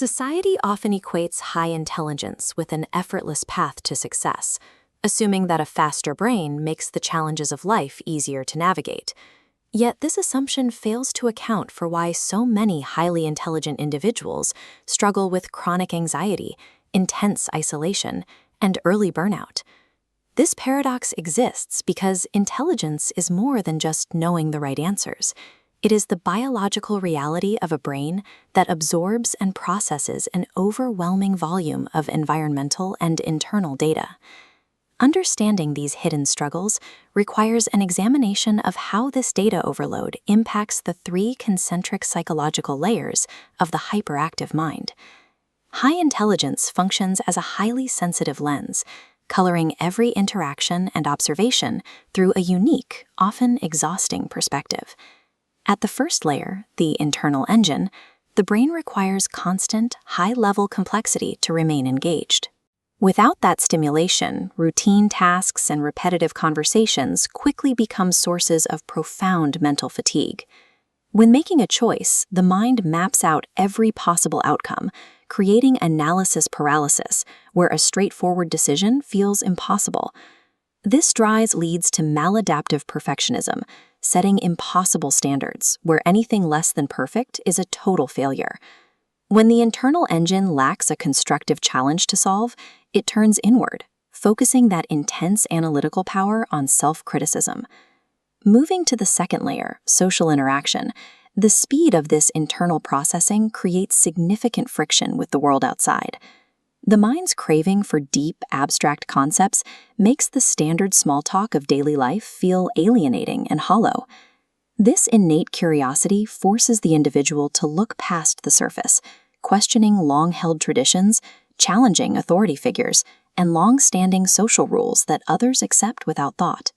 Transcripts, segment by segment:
Society often equates high intelligence with an effortless path to success, assuming that a faster brain makes the challenges of life easier to navigate. Yet this assumption fails to account for why so many highly intelligent individuals struggle with chronic anxiety, intense isolation, and early burnout. This paradox exists because intelligence is more than just knowing the right answers. It is the biological reality of a brain that absorbs and processes an overwhelming volume of environmental and internal data. Understanding these hidden struggles requires an examination of how this data overload impacts the three concentric psychological layers of the hyperactive mind. High intelligence functions as a highly sensitive lens, coloring every interaction and observation through a unique, often exhausting perspective. At the first layer, the internal engine, the brain requires constant, high-level complexity to remain engaged. Without that stimulation, routine tasks and repetitive conversations quickly become sources of profound mental fatigue. When making a choice, the mind maps out every possible outcome, creating analysis paralysis, where a straightforward decision feels impossible. This drive leads to maladaptive perfectionism, setting impossible standards, where anything less than perfect is a total failure. When the internal engine lacks a constructive challenge to solve, it turns inward, focusing that intense analytical power on self-criticism. Moving to the second layer, social interaction, the speed of this internal processing creates significant friction with the world outside. The mind's craving for deep, abstract concepts makes the standard small talk of daily life feel alienating and hollow. This innate curiosity forces the individual to look past the surface, questioning long-held traditions, challenging authority figures, and long-standing social rules that others accept without thought.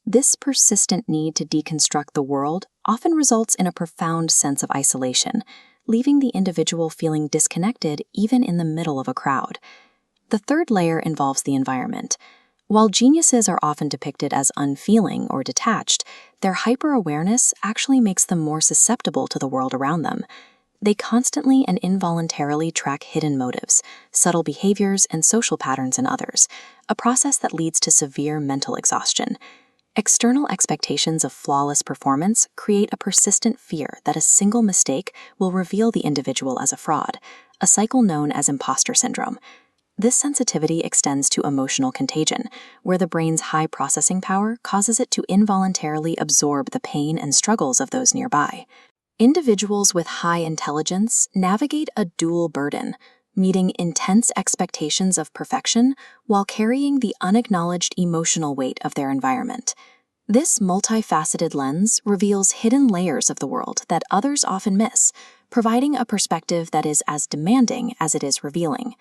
This persistent need to deconstruct the world often results in a profound sense of isolation, leaving the individual feeling disconnected even in the middle of a crowd. The third layer involves the environment. While geniuses are often depicted as unfeeling or detached, their hyper-awareness actually makes them more susceptible to the world around them. They constantly and involuntarily track hidden motives, subtle behaviors, and social patterns in others, a process that leads to severe mental exhaustion. External expectations of flawless performance create a persistent fear that a single mistake will reveal the individual as a fraud, a cycle known as imposter syndrome. This sensitivity extends to emotional contagion, where the brain's high processing power causes it to involuntarily absorb the pain and struggles of those nearby. Individuals with high intelligence navigate a dual burden, meeting intense expectations of perfection while carrying the unacknowledged emotional weight of their environment. This multifaceted lens reveals hidden layers of the world that others often miss, providing a perspective that is as demanding as it is revealing.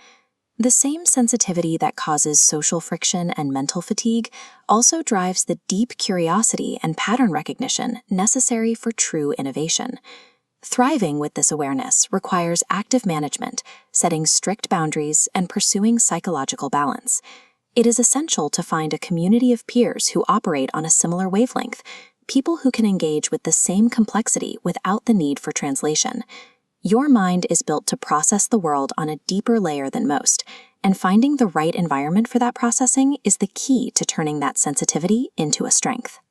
The same sensitivity that causes social friction and mental fatigue also drives the deep curiosity and pattern recognition necessary for true innovation. Thriving with this awareness requires active management, setting strict boundaries, and pursuing psychological balance. It is essential to find a community of peers who operate on a similar wavelength, people who can engage with the same complexity without the need for translation. Your mind is built to process the world on a deeper layer than most, and finding the right environment for that processing is the key to turning that sensitivity into a strength.